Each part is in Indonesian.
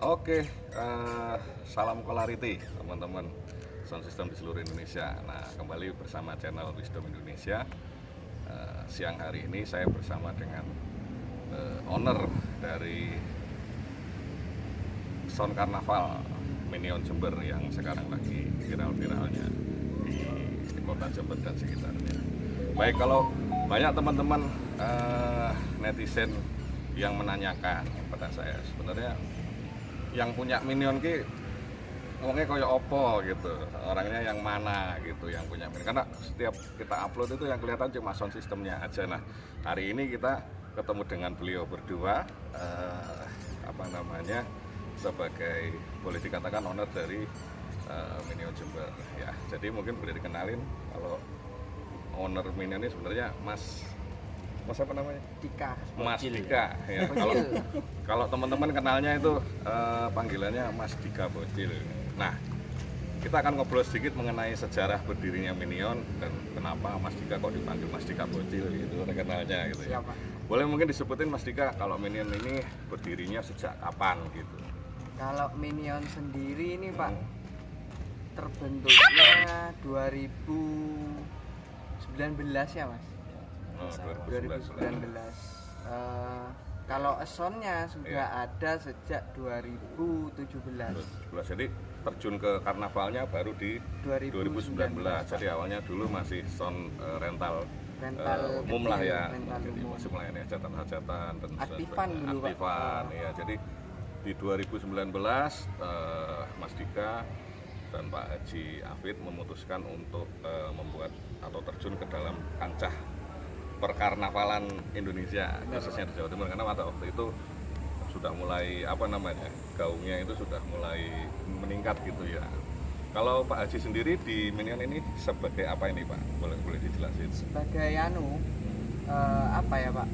Oke, salam Clarity teman-teman sound system di seluruh Indonesia. Nah, kembali bersama channel Wisdom Indonesia. Siang hari ini saya bersama dengan owner dari Sound Carnaval Minion Jember yang sekarang lagi viral-viralnya di kota Jember dan sekitarnya. Baik, kalau banyak teman-teman netizen yang menanyakan kepada saya, sebenarnya yang punya Minion ki ngomongnya kayak opo gitu, orangnya yang mana gitu yang punya Minion, karena setiap kita upload itu yang kelihatan cuma sound systemnya aja. Nah, hari ini kita ketemu dengan beliau berdua, sebagai boleh dikatakan owner dari Minion Jember ya. Jadi mungkin boleh dikenalin kalau owner Minion ini sebenarnya Mas apa namanya? Dika. Mas Dika ya. Kalau teman-teman kenalnya itu panggilannya Mas Dika Bocil. Nah, kita akan ngobrol sedikit mengenai sejarah berdirinya Minion dan kenapa Mas Dika kok dipanggil Mas Dika Bocil gitu kenalnya gitu ya. Siapa? Boleh mungkin disebutin Mas Dika kalau Minion ini berdirinya sejak kapan gitu. Kalau Minion sendiri ini Pak terbentuknya 2019 ya Mas? 2019. Kalau esonnya sudah ada sejak 2017. Jadi terjun ke karnavalnya baru di 2019. Jadi awalnya dulu masih sound rental umum lah ya. Jadi masih melayani hajatan-hajatan dan aktifan dulu Pak. Ya, jadi di 2019 Mas Dika dan Pak Haji Afid memutuskan untuk membuat atau terjun ke dalam kancah perkarnavalan Indonesia, khususnya di Jawa Timur, karena pada waktu itu sudah mulai gaungnya itu sudah mulai meningkat gitu ya. Kalau Pak Haji sendiri di Minion ini sebagai apa ini Pak? Boleh dijelasin? Sebagai Pak?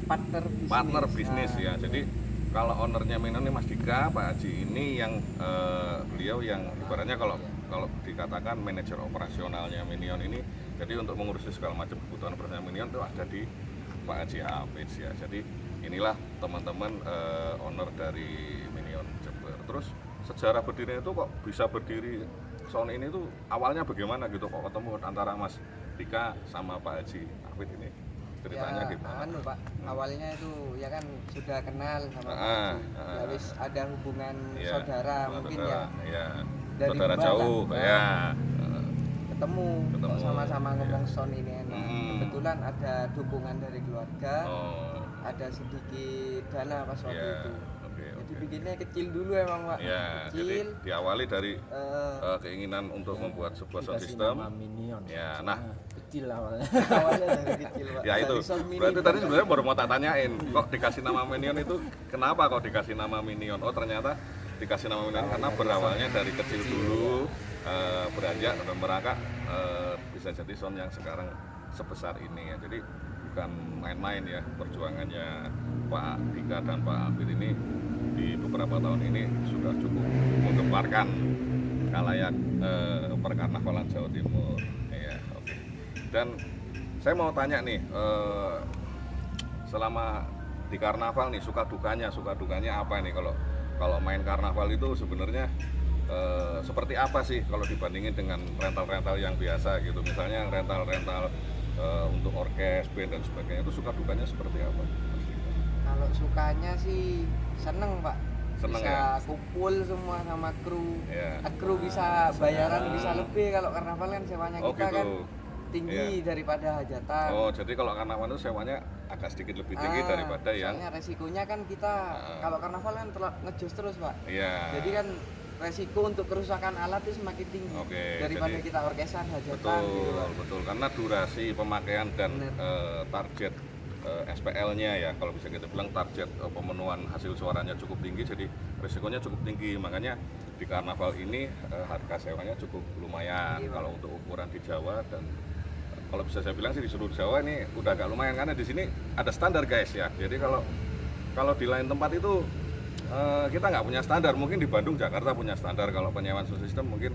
Partner bisnis ya. Jadi kalau ownernya Minion ini Mas Dika, Pak Haji ini yang beliau yang ibaratnya kalau dikatakan manajer operasionalnya Minion ini. Jadi untuk mengurusi segala macam kebutuhan operasional Minion itu ada di Pak Haji Afid ya. Jadi inilah teman-teman owner dari Minion Jember. Terus sejarah berdirinya itu kok bisa berdiri sound ini tuh awalnya bagaimana gitu, kok ketemu antara Mas Dika sama Pak Haji Afid ini? Ceritanya ya, gimana? Pak, awalnya itu ya kan sudah kenal sama habis ada hubungan saudara mungkin ya. Dari saudara jauh ya. Ketemu. Sama-sama ngomong sound ini enak. Kebetulan ada dukungan dari keluarga, ada sedikit dana pas waktu itu. Jadi bikinnya kecil dulu emang Pak. Ya, kecil. Jadi diawali dari keinginan untuk membuat sebuah sound system. Minion. Ya, nah kecil awalnya. Awalnya dari kecil Pak. Ya itu. Berarti tadi sebenarnya baru mau tak tanyain, kok dikasih nama Minion itu kenapa kok dikasih nama Minion? Oh ternyata dikasih nama Minion karena berawalnya dari kecil dulu, beranjak dan merangkak bisa jadi sound yang sekarang sebesar ini ya. Jadi bukan main-main ya perjuangannya Pak Dika dan Pak Afid ini di beberapa tahun ini sudah cukup menggemparkan khalayak perkarnavalan Jawa Timur ya. Oke. Dan saya mau tanya nih, selama di karnaval nih suka dukanya apa nih kalau main karnaval itu sebenarnya seperti apa sih kalau dibandingin dengan rental-rental yang biasa gitu, misalnya rental-rental untuk orkes, band dan sebagainya, itu suka dukanya seperti apa? Kalau sukanya sih seneng Pak, seneng bisa ya? kumpul semua sama kru, Ya. kru bisa bayaran bisa lebih, kalau karnaval kan sewanya kita gitu. kan tinggi daripada hajatan. Oh, jadi kalau karnaval itu sewanya agak sedikit lebih tinggi daripada yang soalnya resikonya kan kita kalau karnaval kan ngejos terus Pak. Iya. Jadi kan resiko untuk kerusakan alat itu semakin tinggi daripada kita orkesan hajatan betul, karena durasi pemakaian dan target SPL-nya ya, kalau bisa kita bilang target pemenuhan hasil suaranya cukup tinggi, jadi resikonya cukup tinggi. Makanya di karnaval ini harga sewanya cukup lumayan kalau untuk ukuran di Jawa, dan kalau bisa saya bilang sih di seluruh Jawa ini udah agak lumayan karena di sini ada standar guys ya. Jadi kalau di lain tempat itu kita nggak punya standar. Mungkin di Bandung, Jakarta punya standar kalau penyewaan sound system, mungkin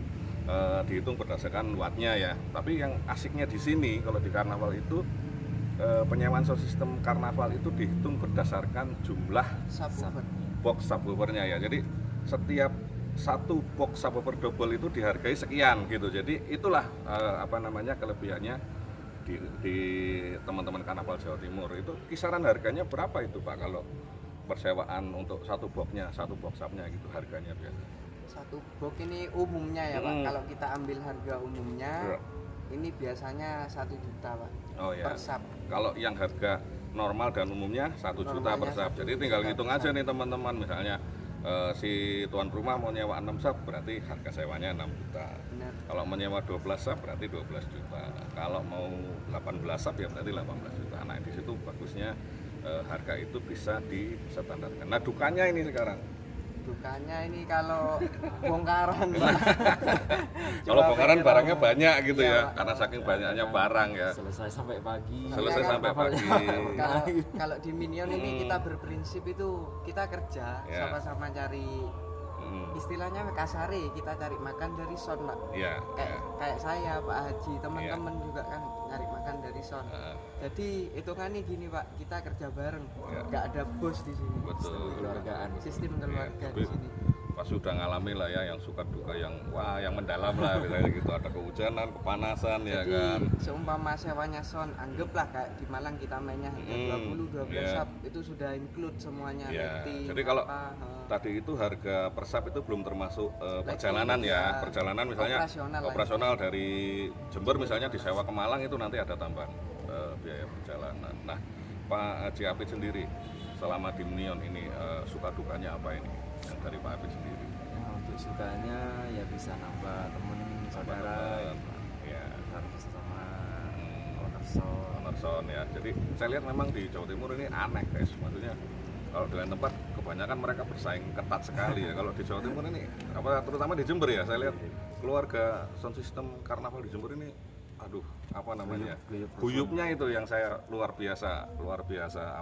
dihitung berdasarkan wattnya ya. Tapi yang asiknya di sini kalau di karnaval itu penyewaan sound system karnaval itu dihitung berdasarkan jumlah box subwoofernya ya. Jadi setiap satu box subwoofer double itu dihargai sekian gitu. Jadi itulah apa namanya kelebihannya di teman-teman Karnaval Jawa Timur. Itu kisaran harganya berapa itu Pak kalau persewaan untuk satu boxnya, satu box subnya gitu harganya biasa? Satu box ini umumnya ya Pak. Kalau kita ambil harga umumnya ini biasanya 1 juta Pak. Oh ya. Per sub. Kalau yang harga normal dan umumnya 1 juta per sub. Jadi tinggal hitung aja nih teman-teman, misalnya si tuan rumah mau nyewa 6 sub berarti harga sewanya 6 juta. Benar. Kalau menyewa 12 sub berarti 12 juta. Kalau mau 18 sub ya berarti 18 juta. Nah, di situ bagusnya harga itu bisa distandarkan. Nah, dukanya ini sekarang. Dukanya ini kalau bongkaran Pak. Kalau bongkaran barangnya banyak gitu ya, karena saking banyaknya barang ya. Selesai sampai pagi. Selesai sampai pagi. Kalau di Minion ini kita berprinsip itu kita kerja sama-sama cari istilahnya kasari, kita cari makan dari son Pak. Kayak saya Pak Haji, teman-teman juga kan cari makan dari son. Jadi hitungannya gini Pak, kita kerja bareng, nggak ada bos di sini. Betul. Sistem keluarga di sini. Pas sudah ngalami lah ya yang suka duka yang yang mendalam lah misalnya gitu, ada kehujanan, kepanasan. Jadi, ya kan. Seumpama sewanya son, anggaplah kayak di Malang kita mainnya harga 12 sub itu sudah include semuanya. Jadi kalau tadi itu harga per sub itu belum termasuk perjalanan ya. Perjalanan misalnya operasional dari Jember misalnya disewa ke Malang itu nanti ada tambahan biaya perjalanan. Nah, Pak Haji Apit sendiri selama di Minion ini suka dukanya apa ini yang dari Pak Apit sendiri? Untuk sukanya ya bisa nambah teman saudara, ya harus sama ownerson ya. Jadi saya lihat memang di Jawa Timur ini aneh guys, maksudnya kalau di lain tempat kebanyakan mereka bersaing ketat sekali ya. Kalau di Jawa Timur ini terutama di Jember ya, saya lihat keluarga sound system Karnaval di Jember ini aduh apa namanya guyupnya itu yang saya luar biasa luar biasa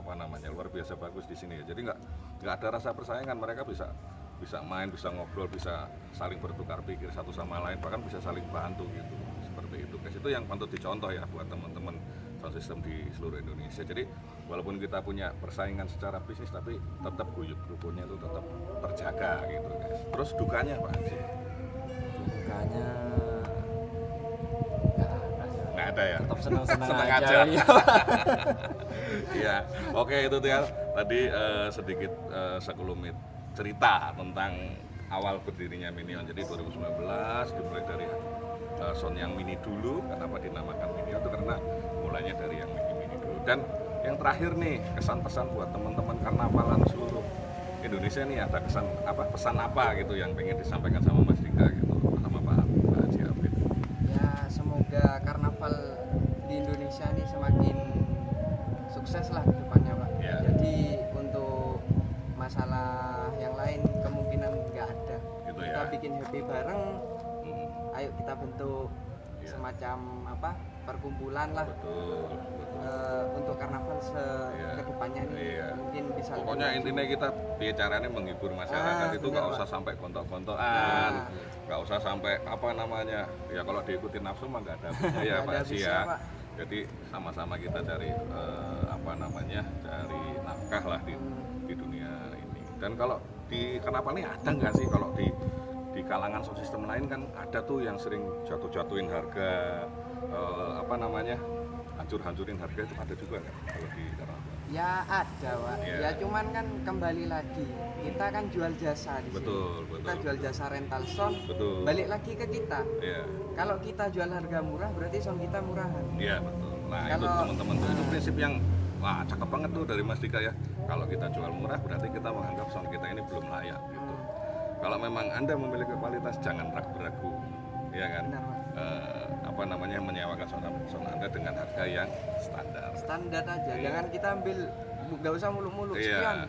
bagus di sini. Jadi nggak ada rasa persaingan, mereka bisa main, bisa ngobrol, bisa saling bertukar pikir satu sama lain, bahkan bisa saling bantu gitu, seperti itu guys. Itu yang patut dicontoh ya buat teman-teman sound system di seluruh Indonesia. Jadi walaupun kita punya persaingan secara bisnis tapi tetap guyup rukunnya itu tetap terjaga gitu guys. Terus dukanya Pak Haji? Dukanya nggak ada ya, tetap senang-senang aja. Ya, oke itu dia tadi sedikit sekelumit cerita tentang awal berdirinya Minion. Jadi 2019 dimulai dari sound yang mini dulu. Kenapa dinamakan Minion itu karena mulainya dari yang mini dulu. Dan yang terakhir nih, kesan pesan buat teman-teman karnavalan seluruh Indonesia nih, ada pesan apa gitu yang pengen disampaikan sama Mas Dika gitu, sama Pak Haji Apit? Ya semoga karnaval di Indonesia ini semakin sukses lah ke depannya Pak. Jadi untuk masalah yang lain kemungkinan nggak ada. Gitu kita bikin happy bareng. Ayo kita bentuk semacam perkumpulan lah. Betul. Untuk karnaval kedepannya nih mungkin bisa. Pokoknya intinya kita caranya menghibur masyarakat itu nggak usah sampai gontok-gontokan, nggak usah sampai ya kalau diikuti nafsu mah nggak ada ya Pak Haji ya. Jadi sama-sama kita cari cari nafkah lah di dunia ini. Dan kalau di karnaval ini ada nggak sih kalau di kalangan sound system lain kan ada tuh yang sering jatuh-jatuhin harga hancur-hancurin harga, itu ada juga nggak kalau di karnaval? Ya ada Pak. Ya cuman kan kembali lagi kita kan jual jasa di sini. Kita jual jasa rental sound. Balik lagi ke kita. Kalau kita jual harga murah berarti sound kita murahan. Iya betul. Nah itu teman-teman itu prinsip yang cakep banget tuh dari Mas Dika ya. Kalau kita jual murah berarti kita menganggap sound kita ini belum layak gitu. Kalau memang Anda memiliki kualitas jangan ragu-ragu, ya kan? Menyewakan sound Anda dengan harga yang standar aja. Jangan kita ambil, nggak usah muluk-muluk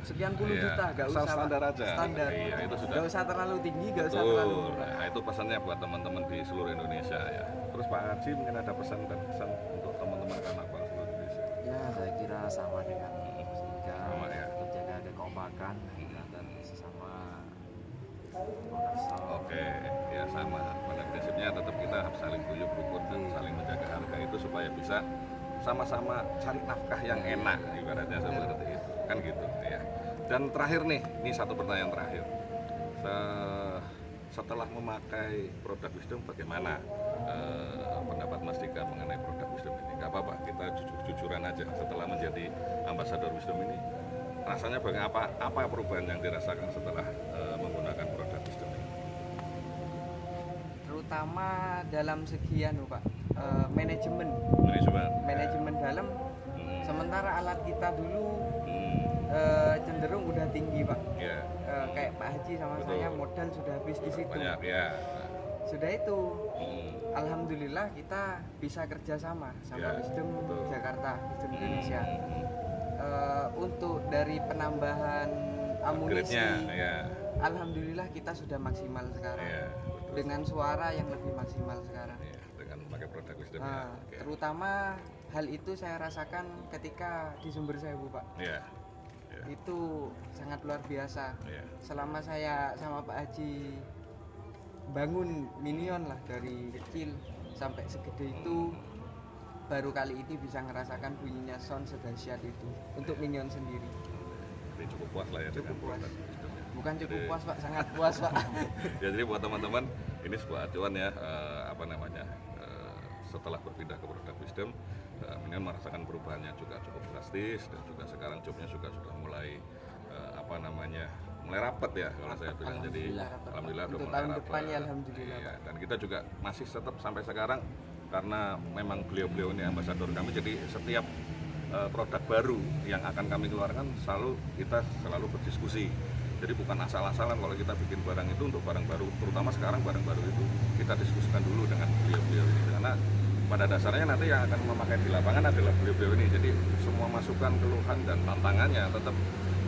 sekian puluh juta, nggak usah standar aja. Standar. Itu sudah. Nggak usah terlalu tinggi, nggak usah terlalu murah. Nah, itu pesannya buat teman-teman di seluruh Indonesia ya. Terus Pak Haji mungkin ada pesan untuk teman-teman karnaval seluruh Indonesia? Ya saya kira sama dengan sehingga terjaga kekompakan dan sesama. Oke, ya sama. Pada prinsipnya tetap kita harus saling guyup rukun dan saling menjaga harga itu supaya bisa sama-sama cari nafkah yang enak, ibaratnya seperti itu, kan gitu ya. Dan terakhir nih, ini satu pertanyaan terakhir. Setelah memakai produk Wisdom, bagaimana pendapat Mas Dika mengenai produk Wisdom ini? Gak apa-apa, kita jujur-jujuran aja. Setelah menjadi ambasador Wisdom ini, rasanya apa perubahan yang dirasakan setelah menggunakan produk Wisdom ini? Terutama dalam sekian Pak, manajemen dalam. Sementara alat kita dulu cenderung udah tinggi Pak. Kayak Pak Haji sama saya modal sudah habis di situ. Banyak ya. Sudah itu, alhamdulillah kita bisa kerjasama sama Wisdom Jakarta, Wisdom Indonesia. Untuk dari penambahan amunisi, alhamdulillah kita sudah maksimal sekarang. Dengan suara yang lebih maksimal sekarang. Dengan memakai produk Wisdom. Terutama hal itu saya rasakan ketika di Sumber Sewu Pak. Itu sangat luar biasa. Selama saya sama Pak Haji bangun Minion lah dari kecil sampai segede itu, baru kali ini bisa ngerasakan bunyinya sound sedahsyat itu untuk Minion sendiri. Jadi cukup puas lah ya. Cukup puas. Bukan cukup puas Pak, sangat puas Pak. Ya, jadi buat teman-teman ini sebuah acuan ya, setelah berpindah ke produk Wisdom, Minion merasakan perubahannya juga cukup drastis, dan juga sekarang jobnya juga sudah mulai mulai rapat ya kalau saya bilang. Jadi alhamdulillah untuk udah tahun mulai depan rapat. ya alhamdulillah. Iya, dan kita juga masih tetap sampai sekarang karena memang beliau-beliau ini ambasador kami, jadi setiap produk baru yang akan kami keluarkan kita selalu berdiskusi. Jadi bukan asal-asalan kalau kita bikin barang itu untuk barang baru, terutama sekarang barang baru itu kita diskusikan dulu dengan beliau-beliau ini, karena pada dasarnya nanti yang akan memakai di lapangan adalah beliau-beliau ini. Jadi semua masukan, keluhan dan tantangannya tetap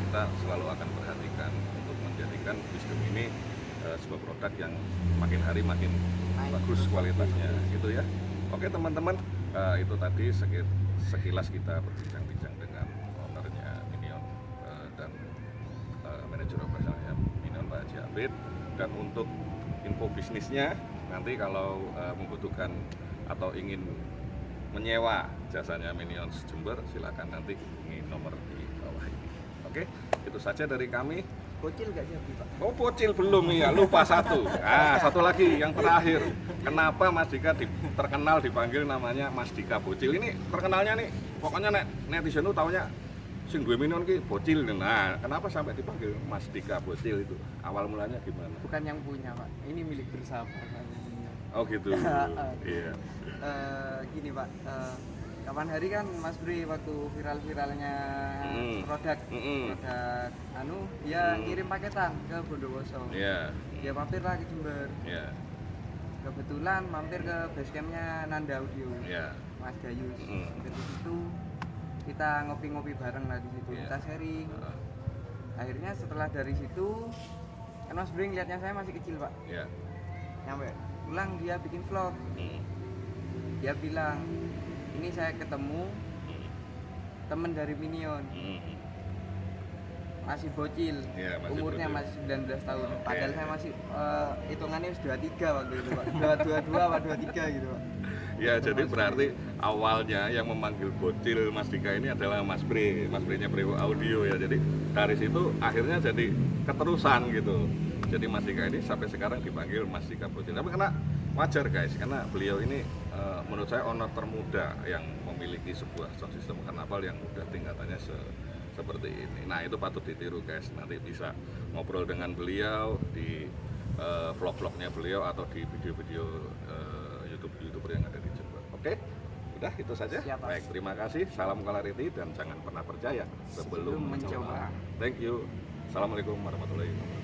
kita selalu akan perhatikan untuk menjadikan Wisdom ini sebuah produk yang makin hari makin bagus kualitasnya gitu ya. Oke teman-teman, itu tadi sekilas kita berbincang-bincang dengan ownernya Minion dan manajer operasionalnya Minion Pak Haji Abid. Dan untuk info bisnisnya, nanti kalau membutuhkan atau ingin menyewa jasanya Minion Jember, silakan nanti hubungi nomor di bawah ini. Oke, itu saja dari kami. Bocil gak jadi Pak? Oh bocil belum ya, lupa satu. Satu lagi yang terakhir. Kenapa Mas Dika terkenal dipanggil namanya Mas Dika Bocil? Ini terkenalnya nih, pokoknya netizen tuh taunya sing duwe Minion ki bocil. Nah, kenapa sampai dipanggil Mas Dika Bocil itu? Awal mulanya gimana? Bukan yang punya Pak, ini milik bersama. Oh gitu. Iya. Gini Pak, kapan hari kan Mas Bri waktu viral-viralnya produk dia ngirim paketan ke Bondowoso. Dia mampir lah ke Jember. Kebetulan mampir ke basecampnya Nanda Audio, Mas Gayus. Dari situ kita ngopi-ngopi bareng lah di situ, kita sharing. Akhirnya setelah dari situ kan Mas Bri ngeliatnya saya masih kecil Pak. Nyampe pulang dia bikin vlog. Dia bilang, ini saya ketemu temen dari Minion, masih bocil, umurnya masih 19 tahun. Padahal saya masih hitungannya sudah 23 waktu itu Pak, 22 atau 23 gitu Pak. Ya, jadi berarti awalnya yang memanggil bocil Mas Dika ini adalah Mas Bre-nya Brewo Audio ya. Jadi dari situ akhirnya jadi keterusan gitu. Jadi Mas Dika ini sampai sekarang dipanggil Mas Dika Bocil. Tapi karena wajar guys, karena beliau ini menurut saya owner termuda yang memiliki sebuah sound system karnaval yang udah tingkatannya seperti ini. Nah itu patut ditiru guys. Nanti bisa ngobrol dengan beliau di vlog-vlognya beliau atau di video-video YouTuber yang ada di Jember. Oke, udah itu saja. Siap, baik, terima kasih. Salam clarity dan jangan pernah percaya sebelum mencoba. Thank you. Assalamualaikum warahmatullahi wabarakatuh.